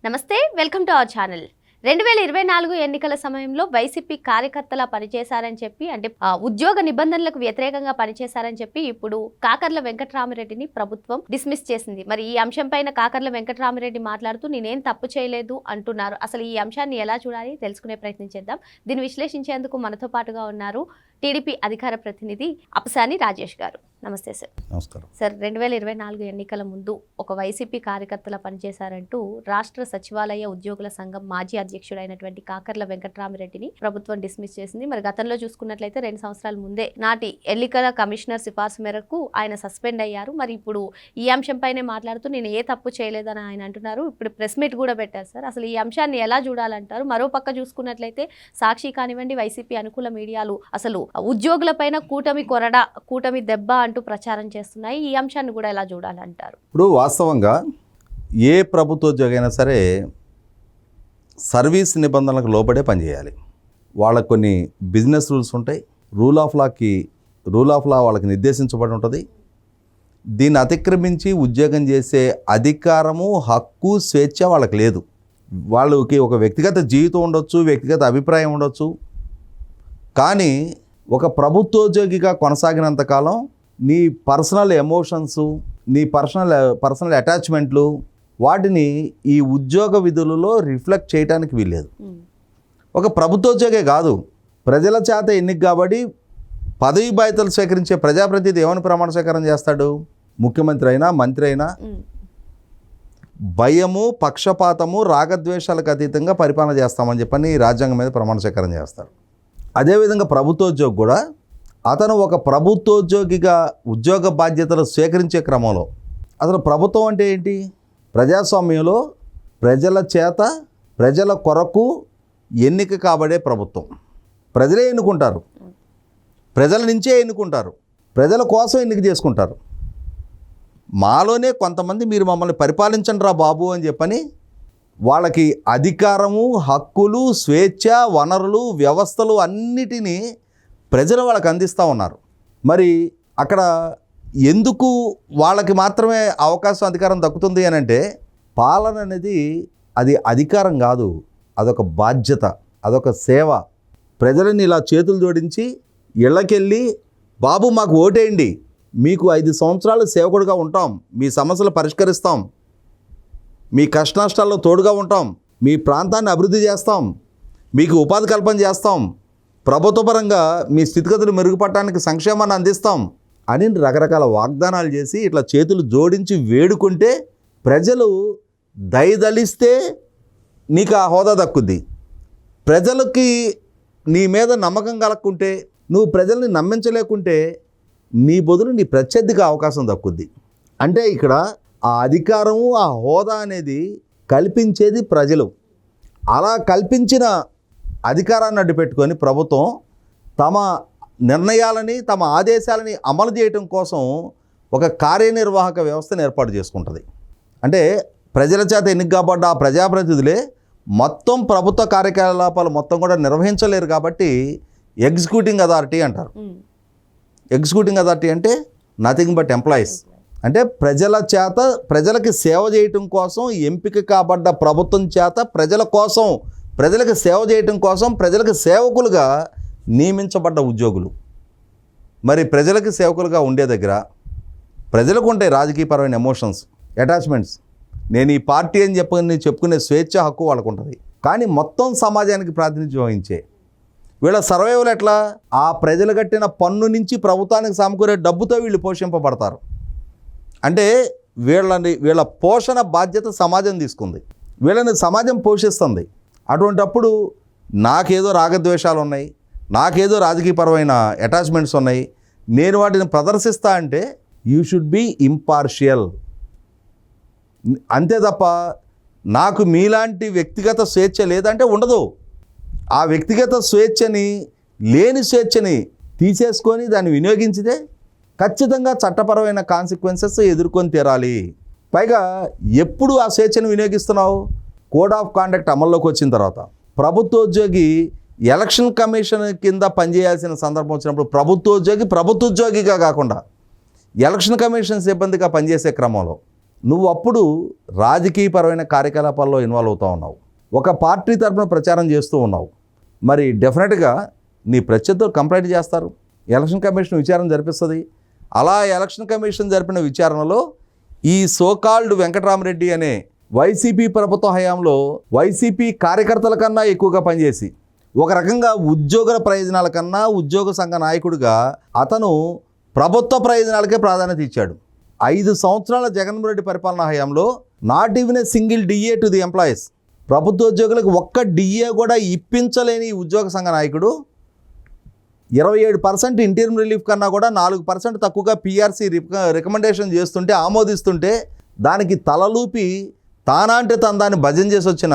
నమస్తే, welcome to our channel. 2024 ఎన్నికల సమయంలో వైసీపీ కార్యకర్తలా పనిచేశారని చెప్పి ఉద్యోగ నిబంధనలకు వ్యతిరేకంగా పనిచేశారని చెప్పి ఇప్పుడు కాకర్ల వెంకటరామిరెడ్డిని ప్రభుత్వం డిస్మిస్ చేసింది. మరి ఈ అంశం పైన కాకర్ల వెంకటరామిరెడ్డి మాట్లాడుతూ నేనేం తప్పు చేయలేదు అంటున్నారు. అసలు ఈ అంశాన్ని ఎలా చూడాలి తెలుసుకునే ప్రయత్నం చేద్దాం. దీన్ని విశ్లేషించేందుకు మనతో పాటుగా ఉన్నారు టీడీపీ అధికార ప్రతినిధి అప్పసాని రాజేష్ గారు. నమస్తే సార్. నమస్కారం సార్. 2024 ఎన్నికల ముందు ఒక వైసీపీ కార్యకర్తలా పనిచేశారంటూ రాష్ట్ర సచివాలయ ఉద్యోగుల సంఘం మాజీ అధ్యక్షుడైనటువంటి కాకర్ల వెంకటరామిరెడ్డిని ప్రభుత్వం డిస్మిస్ చేసింది. మరి గతంలో చూసుకున్నట్లయితే 2 సంవత్సరాల ముందే నాటి ఎన్నికల కమిషనర్ సిఫార్సు మేరకు ఆయన సస్పెండ్ అయ్యారు. మరి ఇప్పుడు ఈ అంశంపైనే మాట్లాడుతూ నేను ఏ తప్పు చేయలేదని ఆయన అంటున్నారు. ఇప్పుడు ప్రెస్ మీట్ కూడా పెట్టారు సార్. అసలు ఈ అంశాన్ని ఎలా చూడాలంటారు? మరో పక్క చూసుకున్నట్లయితే సాక్షి కానివ్వండి, వైసీపీ అనుకూల మీడియాలు అసలు ఉద్యోగులపైన కూటమి కొరడ, కూటమి దెబ్బ అంటూ ప్రచారం చేస్తున్నాయి. ఈ అంశాన్ని కూడా ఎలా చూడాలంటారు? ఇప్పుడు వాస్తవంగా ఏ ప్రభుత్వోద్యోగి అయినా సరే సర్వీస్ నిబంధనలకు లోబడే పనిచేయాలి. వాళ్ళకు కొన్ని బిజినెస్ రూల్స్ ఉంటాయి. రూల్ ఆఫ్ లా వాళ్ళకి నిర్దేశించబడి ఉంటుంది. దీన్ని అతిక్రమించి ఉద్యోగం చేసే అధికారము, హక్కు, స్వేచ్ఛ వాళ్ళకి లేదు. వాళ్ళకి ఒక వ్యక్తిగత జీవితం ఉండొచ్చు, వ్యక్తిగత అభిప్రాయం ఉండొచ్చు. కానీ ఒక ప్రభుత్వోద్యోగిగా కొనసాగినంతకాలం నీ పర్సనల్ ఎమోషన్స్, నీ పర్సనల్ అటాచ్మెంట్లు వాటిని ఈ ఉద్యోగ విధులలో రిఫ్లెక్ట్ చేయడానికి వీల్లేదు. ఒక ప్రభుత్వోద్యోగే కాదు, ప్రజల చేత ఎన్నిక కాబట్టి పదవి బాధ్యతలు స్వీకరించే ప్రజాప్రతినిధి ఏమని ప్రమాణ స్వీకారం చేస్తాడు? ముఖ్యమంత్రి అయినా, మంత్రి అయినా భయము, పక్షపాతము, రాగద్వేషాలకు అతీతంగా పరిపాలన చేస్తామని చెప్పని రాజ్యాంగం మీద ప్రమాణ స్వీకారం చేస్తారు. అదేవిధంగా ప్రభుత్వోద్యోగి కూడా అతను ఒక ప్రభుత్వోద్యోగిగా ఉద్యోగ బాధ్యతలు స్వీకరించే క్రమంలో అసలు ప్రభుత్వం అంటే ఏంటి? ప్రజాస్వామ్యంలో ప్రజల చేత, ప్రజల కొరకు ఎన్నిక కాబడే ప్రభుత్వం. ప్రజలే ఎన్నుకుంటారు, ప్రజల నుంచే ఎన్నుకుంటారు, ప్రజల కోసం ఎన్నిక చేసుకుంటారు. మాలోనే కొంతమంది మీరు మమ్మల్ని పరిపాలించండి రా బాబు అని చెప్పని వాళ్ళకి అధికారము, హక్కులు, స్వేచ్ఛ, వనరులు, వ్యవస్థలు అన్నిటినీ ప్రజలు వాళ్ళకి అందిస్తూ ఉన్నారు. మరి అక్కడ ఎందుకు వాళ్ళకి మాత్రమే అవకాశం, అధికారం దక్కుతుంది అని అంటే, పాలన అనేది అది అధికారం కాదు, అదొక బాధ్యత, అదొక సేవ. ప్రజలని ఇలా చేతులు జోడించి ఇళ్ళకెళ్ళి బాబు మాకు ఓటేయండి, మీకు 5 సంవత్సరాలు సేవకుడిగా ఉంటాం, మీ సమస్యలు పరిష్కరిస్తాం, మీ కష్టనష్టాల్లో తోడుగా ఉంటాం, మీ ప్రాంతాన్ని అభివృద్ధి చేస్తాం, మీకు ఉపాధి కల్పన చేస్తాం, ప్రభుత్వపరంగా మీ స్థితిగతులు మెరుగుపడటానికి సంక్షేమాన్ని అందిస్తాం అని రకరకాల వాగ్దానాలు చేసి ఇట్లా చేతులు జోడించి వేడుకుంటే ప్రజలు దయదలిస్తే నీకు ఆ హోదా దక్కుద్ది. ప్రజలకి నీ మీద నమ్మకం కలగకుంటే, నువ్వు ప్రజల్ని నమ్మించలేకుంటే నీ బదులు నీ ప్రత్యర్థికి అవకాశం దక్కుద్ది. అంటే ఇక్కడ ఆ అధికారము, ఆ హోదా అనేది కల్పించేది ప్రజలు. అలా కల్పించిన అధికారాన్ని అడ్డుపెట్టుకొని ప్రభుత్వం తమ నిర్ణయాలని, తమ ఆదేశాలని అమలు చేయటం కోసం ఒక కార్యనిర్వాహక వ్యవస్థను ఏర్పాటు చేసుకుంటుంది. అంటే ప్రజల చేత ఎన్నిక కాబడ్డ ఆ ప్రజాప్రతినిధులే మొత్తం ప్రభుత్వ కార్యకలాపాలు మొత్తం కూడా నిర్వహించలేరు కాబట్టి ఎగ్జిక్యూటింగ్ అథారిటీ అంటారు. ఎగ్జిక్యూటింగ్ అథారిటీ అంటే నథింగ్ బట్ ఎంప్లాయీస్. అంటే ప్రజల చేత, ప్రజలకి సేవ చేయటం కోసం ఎంపిక కాబడ్డ ప్రభుత్వం చేత ప్రజల కోసం, ప్రజలకు సేవ చేయటం కోసం ప్రజలకు సేవకులుగా నియమించబడ్డ ఉద్యోగులు. మరి ప్రజలకి సేవకులుగా ఉండే దగ్గర ప్రజలకు ఉంటాయి రాజకీయపరమైన ఎమోషన్స్, అటాచ్మెంట్స్. నేను ఈ పార్టీ అని చెప్పుకునే స్వేచ్ఛ, హక్కు వాళ్ళకు ఉంటుంది. కానీ మొత్తం సమాజానికి ప్రాతినిధ్యం వహించే వీళ్ళ సర్వైవల్ ఎట్లా? ఆ ప్రజలు కట్టిన పన్ను నుంచి ప్రభుత్వానికి సమకూరే డబ్బుతో వీళ్ళు పోషింపబడతారు. అంటే వీళ్ళ పోషణ బాధ్యత సమాజం తీసుకుంది, వీళ్ళని సమాజం పోషిస్తుంది. అటువంటప్పుడు నాకేదో రాగద్వేషాలు ఉన్నాయి, నాకేదో రాజకీయపరమైన అటాచ్మెంట్స్ ఉన్నాయి, నేను వాటిని ప్రదర్శిస్తా అంటే యూ షుడ్ బీ ఇంపార్షియల్. అంతే తప్ప నాకు మీలాంటి వ్యక్తిగత స్వేచ్ఛ లేదంటే ఉండదు. ఆ వ్యక్తిగత స్వేచ్ఛని, లేని స్వేచ్ఛని తీసేసుకొని దాన్ని వినియోగించితే ఖచ్చితంగా చట్టపరమైన కాన్సిక్వెన్సెస్ ఎదుర్కొని తీరాలి. పైగా ఎప్పుడు ఆ స్వేచ్ఛను వినియోగిస్తున్నావు? కోడ్ ఆఫ్ కాండక్ట్ అమల్లోకి వచ్చిన తర్వాత ప్రభుత్వోద్యోగి ఎలక్షన్ కమిషన్ కింద పనిచేయాల్సిన సందర్భం వచ్చినప్పుడు ప్రభుత్వోద్యోగిగా కాకుండా ఎలక్షన్ కమిషన్ సిబ్బందిగా పనిచేసే క్రమంలో నువ్వు అప్పుడు రాజకీయపరమైన కార్యకలాపాల్లో ఇన్వాల్వ్ అవుతూ ఉన్నావు, ఒక పార్టీ తరఫున ప్రచారం చేస్తూ ఉన్నావు. మరి డెఫినెట్గా నీ ప్రత్యర్థులు కంప్లైంట్ చేస్తారు, ఎలక్షన్ కమిషన్ విచారణ జరిపిస్తుంది. అలా ఎలక్షన్ కమిషన్ జరిపిన విచారణలో ఈ సోకాల్డ్ వెంకటరామరెడ్డి అనే వైసీపీ ప్రభుత్వ హయాంలో వైసీపీ కార్యకర్తల కన్నా ఎక్కువగా పనిచేసి ఒక రకంగా ఉద్యోగుల ప్రయోజనాల కన్నా ఉద్యోగ సంఘ నాయకుడిగా అతను ప్రభుత్వ ప్రయోజనాలకే ప్రాధాన్యత ఇచ్చాడు. 5 సంవత్సరాల జగన్మోహన్ రెడ్డి పరిపాలనా హయాంలో not even a single DA to the employees, ప్రభుత్వ ఉద్యోగులకు ఒక్క డిఏ కూడా ఇప్పించలేని ఉద్యోగ సంఘ నాయకుడు 27% ఇంటీరియం రిలీఫ్ కన్నా కూడా 4% తక్కువగా పిఆర్సీ రికమెండేషన్ చేస్తుంటే, ఆమోదిస్తుంటే దానికి తలలూపి తానా అంటే దాన్ని భజన చేసి వచ్చిన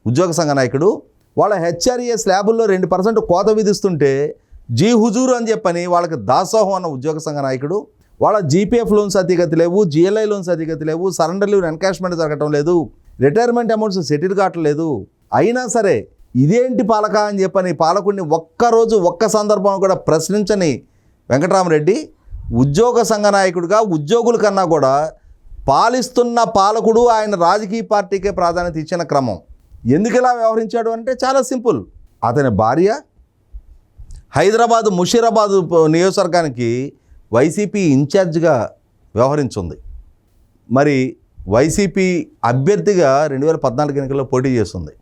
ఉద్యోగ సంఘ నాయకుడు, వాళ్ళ హెచ్ఆర్ఏ స్లాబుల్లో 2% కోత విధిస్తుంటే జీ హుజూరు అని చెప్పని వాళ్ళకి దాసోహం అన్న ఉద్యోగ సంఘ నాయకుడు, వాళ్ళ జీపీఎఫ్ లోన్స్ అధిగతి లేవు, జిఎల్ఐ లోన్స్ అధిగతి లేవు, సరెండర్ లీవ్ ఎన్కాష్మెంట్ జరగటం లేదు, రిటైర్మెంట్ అమౌంట్స్ సెటిల్ కావట్లేదు. అయినా సరే ఇదేంటి పాలక అని చెప్పని పాలకుడిని ఒక్కరోజు ఒక్క సందర్భం కూడా ప్రశ్నించని వెంకటరామరెడ్డి ఉద్యోగ సంఘ నాయకుడిగా ఉద్యోగుల కన్నా కూడా పాలిస్తున్న పాలకుడు ఆయన రాజకీయ పార్టీకే ప్రాధాన్యత ఇచ్చిన క్రమం. ఎందుకు ఇలా వ్యవహరించాడు అంటే చాలా సింపుల్. అతని భార్య హైదరాబాదు ముషీరాబాదు నియోజకవర్గానికి వైసీపీ ఇన్ఛార్జిగా వ్యవహరించింది. మరి వైసీపీ అభ్యర్థిగా 2014 ఎన్నికల్లో పోటీ చేస్తుంది.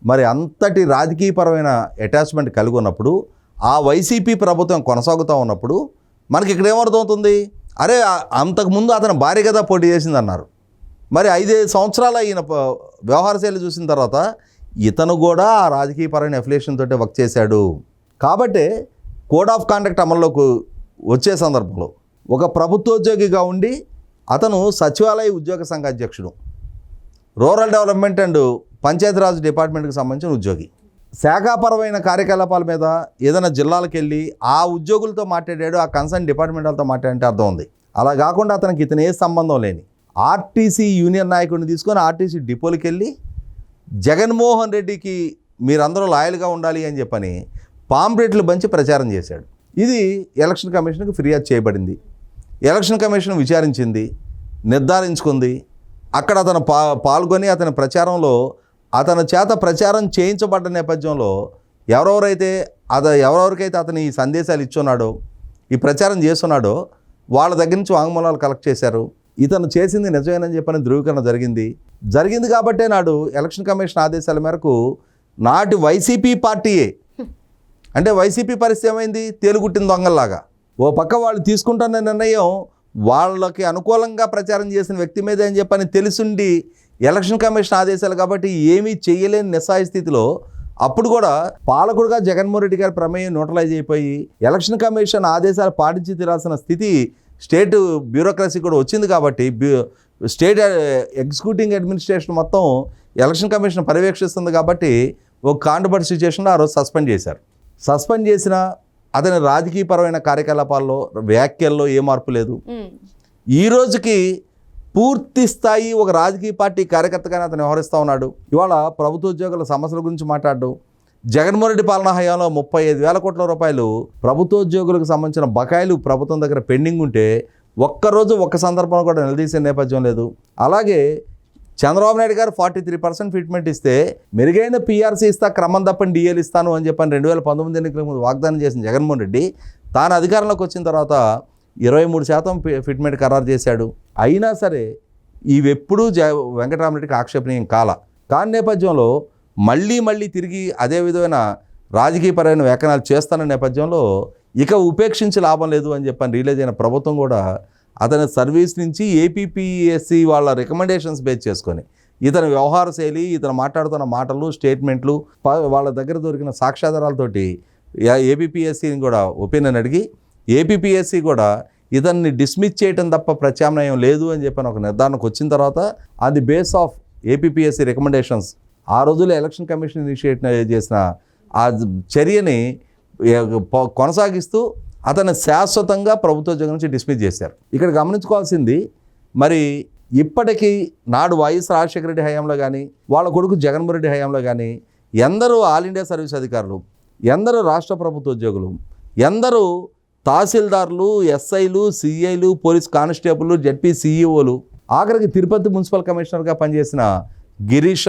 మరి అంతటి రాజకీయపరమైన అటాచ్మెంట్ కలిగి ఉన్నప్పుడు, ఆ వైసీపీ ప్రభుత్వం కొనసాగుతూ ఉన్నప్పుడు మనకి ఇక్కడ ఏమర్థమవుతుంది, అరే అంతకుముందు అతని భార్య కదా పోటీ చేసింది అన్నారు. మరి 5 సంవత్సరాల ఈయన వ్యవహార శైలి చూసిన తర్వాత ఇతను కూడా ఆ రాజకీయపరమైన అఫిలియేషన్ తోటే వర్క్ చేశాడు. కాబట్టి కోడ్ ఆఫ్ కాండక్ట్ అమల్లోకి వచ్చే సందర్భంలో ఒక ప్రభుత్వోద్యోగిగా ఉండి అతను సచివాలయ ఉద్యోగ సంఘ అధ్యక్షుడు, రూరల్ డెవలప్మెంట్ అండ్ పంచాయతీరాజ్ డిపార్ట్మెంట్కి సంబంధించిన ఉద్యోగి, శాఖాపరమైన కార్యకలాపాల మీద ఏదైనా జిల్లాలకు వెళ్ళి ఆ ఉద్యోగులతో మాట్లాడాడు, ఆ కన్సర్న్ డిపార్ట్మెంట్ వాళ్ళతో మాట్లాడంటే అర్థం ఉంది. అలా కాకుండా అతనికి ఇతను ఏ సంబంధం లేని ఆర్టీసీ యూనియన్ నాయకుడిని తీసుకొని ఆర్టీసీ డిపోలకి వెళ్ళి జగన్మోహన్ రెడ్డికి మీరందరూ లాయల్గా ఉండాలి అని చెప్పని పాంప్లెట్లు పంచి ప్రచారం చేశాడు. ఇది ఎలక్షన్ కమిషన్కి ఫిర్యాదు చేయబడింది. ఎలక్షన్ కమిషన్ విచారించింది, నిర్ధారించుకుంది. అక్కడ అతను పాల్గొని అతని ప్రచారంలో అతని చేత ప్రచారం చేయించబడ్డ నేపథ్యంలో ఎవరెవరికైతే అతను ఈ సందేశాలు ఇచ్చున్నాడో, ఈ ప్రచారం చేస్తున్నాడో వాళ్ళ దగ్గర నుంచి వాంగ్మూలాలు కలెక్ట్ చేశారు. ఇతను చేసింది నిజమేనని చెప్పని ధృవీకరణ జరిగింది కాబట్టే నాడు ఎలక్షన్ కమిషన్ ఆదేశాల మేరకు నాటి వైసీపీ పార్టీయే, అంటే వైసీపీ పరిస్థితి ఏమైంది, తేలుగుట్టిన దొంగల్లాగా ఓ పక్క వాళ్ళు తీసుకుంటున్న నిర్ణయం వాళ్ళకి అనుకూలంగా ప్రచారం చేసిన వ్యక్తి మీదే అని చెప్పని తెలుసుండి ఎలక్షన్ కమిషన్ ఆదేశాలు కాబట్టి ఏమీ చేయలేని నిస్సహాయ స్థితిలో అప్పుడు కూడా పాలకుడుగా జగన్మోహన్ రెడ్డి గారి ప్రమేయం న్యూట్రలైజ్ అయిపోయి ఎలక్షన్ కమిషన్ ఆదేశాలు పాటించి తీరాల్సిన స్థితి స్టేట్ బ్యూరోక్రసీ కూడా వచ్చింది. కాబట్టి స్టేట్ ఎగ్జిక్యూటింగ్ అడ్మినిస్ట్రేషన్ మొత్తం ఎలక్షన్ కమిషన్ పర్యవేక్షిస్తుంది. కాబట్టి ఒక కాంట్రవర్సీ సిచ్యుయేషన్లో ఆ రోజు సస్పెండ్ చేసిన అతని రాజకీయపరమైన కార్యకలాపాల్లో వ్యాఖ్యల్లో ఏ మార్పు లేదు. ఈ రోజుకి పూర్తి స్థాయి ఒక రాజకీయ పార్టీ కార్యకర్తగానే అతను వ్యవహరిస్తూ ఉన్నాడు. ఇవాళ ప్రభుత్వ ఉద్యోగుల సమస్యల గురించి మాట్లాడడం, జగన్మోహన్ రెడ్డి పాలనా హయాంలో 35,000 కోట్ల రూపాయలు ప్రభుత్వ ఉద్యోగులకు సంబంధించిన బకాయిలు ప్రభుత్వం దగ్గర పెండింగ్ ఉంటే ఒక్కరోజు ఒక్క సందర్భంలో కూడా నిలదీసే నేపథ్యం లేదు. అలాగే చంద్రబాబు నాయుడు గారు 43% ఫిట్మెంట్ ఇస్తే మెరుగైన పీఆర్సీ ఇస్తా, క్రమం తప్పని డిఏలు ఇస్తాను అని చెప్పని 2019 ఎన్నికల ముందు వాగ్దానం చేసిన జగన్మోహన్ రెడ్డి తాను అధికారంలోకి వచ్చిన తర్వాత 23% ఫిట్మెంట్ ఖరారు చేశాడు. అయినా సరే ఇవెప్పుడూ వెంకటరామరెడ్డికి ఆక్షేపణీయం కాని నేపథ్యంలో మళ్ళీ తిరిగి అదే విధమైన రాజకీయపరమైన వ్యాఖ్యానాలు చేస్తున్న నేపథ్యంలో ఇక ఉపేక్షించి లాభం లేదు అని చెప్పని రిలీజ్ అయిన ప్రభుత్వం కూడా అతని సర్వీస్ నుంచి ఏపీపీఎస్సీ వాళ్ళ రికమెండేషన్స్ బేస్ చేసుకొని ఇతని వ్యవహార శైలి, ఇతను మాట్లాడుతున్న మాటలు, స్టేట్మెంట్లు, వాళ్ళ దగ్గర దొరికిన సాక్ష్యాధారాలతోటి ఏపీపీఎస్సీని కూడా ఒపీనియన్ అడిగి ఏపీపీఎస్సీ కూడా ఇతన్ని డిస్మిస్ చేయటం తప్ప ప్రత్యామ్నాయం లేదు అని చెప్పని ఒక నిర్ధారణకు వచ్చిన తర్వాత on the base of APPSC recommendations ఆ రోజుల్లో ఎలక్షన్ కమిషన్ ఇనిషియేట్ చేసిన ఆ చర్యని కొనసాగిస్తూ అతను శాశ్వతంగా ప్రభుత్వ ఉద్యోగం నుంచి డిస్మిస్ చేశారు. ఇక్కడ గమనించుకోవాల్సింది, మరి ఇప్పటికీ నాడు వైఎస్ రాజశేఖర రెడ్డి హయాంలో కానీ వాళ్ళ కొడుకు జగన్మోహన్ రెడ్డి హయాంలో కానీ ఎందరూ ఆల్ ఇండియా సర్వీస్ అధికారులు, ఎందరూ రాష్ట్ర ప్రభుత్వ ఉద్యోగులు, ఎందరూ తహసీల్దార్లు, ఎస్ఐలు, సిఐలు, పోలీస్ కానిస్టేబుల్, జడ్పీ సిఇఓలు ఆఖరికి తిరుపతి మున్సిపల్ కమిషనర్గా పనిచేసిన గిరీష,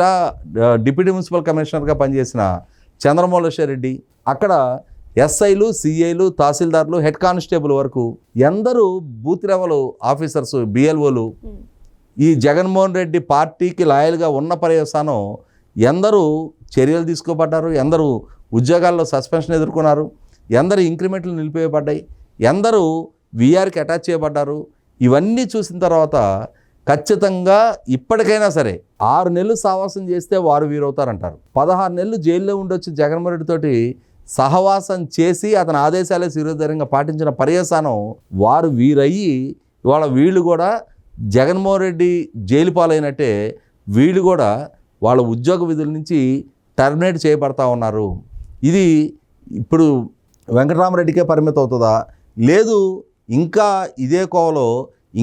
డిప్యూటీ మున్సిపల్ కమిషనర్గా పనిచేసిన చంద్రమౌళేశ్వర్ రెడ్డి, అక్కడ ఎస్ఐలు, సిఐలు, తహసీల్దార్లు, హెడ్ కానిస్టేబుల్ వరకు ఎందరూ బూత్ లెవెల్ ఆఫీసర్స్, బిఎల్ఓలు ఈ జగన్మోహన్ రెడ్డి పార్టీకి లాయల్గా ఉన్న పర్యవసానం ఎందరూ చర్యలు తీసుకోబడ్డారు, ఎందరూ ఉద్యోగాల్లో సస్పెన్షన్ ఎదుర్కొన్నారు, ఎందరూ ఇంక్రిమెంట్లు నిలిపివేయబడ్డాయి, ఎందరూ వీఆర్కి అటాచ్ చేయబడ్డారు. ఇవన్నీ చూసిన తర్వాత ఖచ్చితంగా ఇప్పటికైనా సరే 6 నెలలు సావాసం చేస్తే వారు వీరవుతారంటారు. 16 నెలలు జైల్లో ఉండొచ్చి జగన్మోహన్ రెడ్డితోటి సహవాసం చేసి అతని ఆదేశాలే శిరోధార్యంగా పాటించిన పర్యవసానం వారు వీరయ్యి ఇవాళ వీళ్ళు కూడా జగన్మోహన్ రెడ్డి జైలు పాలైనట్టే వీళ్ళు కూడా వాళ్ళ ఉద్యోగ విధుల నుంచి టర్మినేట్ చేయబడతా ఉన్నారు. ఇది ఇప్పుడు వెంకటరామరెడ్డికే పరిమితం అవుతుందా, లేదు ఇంకా ఇదే కోవలో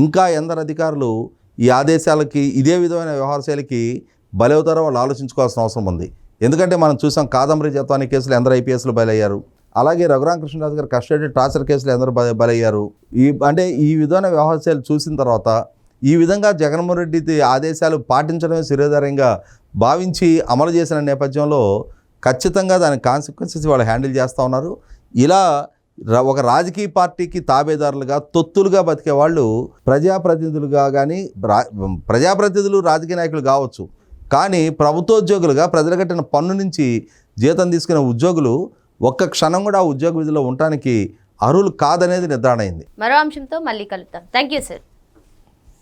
ఇంకా ఎందరు అధికారులు ఈ ఆదేశాలకి ఇదే విధమైన వ్యవహార శైలికి బలవుతారో వాళ్ళు ఆలోచించుకోవాల్సిన అవసరం ఉంది. ఎందుకంటే మనం చూసాం కాదంబరి జత్వాని కేసులు ఎందరు ఐపీఎస్లు బలయ్యారు, అలాగే రఘురామకృష్ణరాజు గారు కస్టడీ టార్చర్ కేసులు ఎందరు బలయ్యారు. ఈ విధమైన వ్యవహార శైలి చూసిన తర్వాత ఈ విధంగా జగన్మోహన్ రెడ్డి ఆదేశాలు పాటించడమే శిరోధార్యంగా భావించి అమలు చేసిన నేపథ్యంలో ఖచ్చితంగా దాని కాన్సిక్వెన్సెస్ వాళ్ళు హ్యాండిల్ చేస్తూ ఉన్నారు. ఇలా ఒక రాజకీయ పార్టీకి తాబేదారులుగా, తొత్తులుగా బతికే వాళ్ళు ప్రజాప్రతినిధులుగా కానీ, ప్రజాప్రతినిధులు రాజకీయ నాయకులు కావచ్చు, కానీ ప్రభుత్వోద్యోగులుగా ప్రజలు కట్టిన పన్ను నుంచి జీతం తీసుకునే ఉద్యోగులు ఒక్క క్షణం కూడా ఆ ఉద్యోగ విధిలో ఉండటానికి అర్హులు కాదనేది నిర్ధారణ అయింది. మరో అంశంతో మళ్ళీ కలుద్దాం. Thank you sir.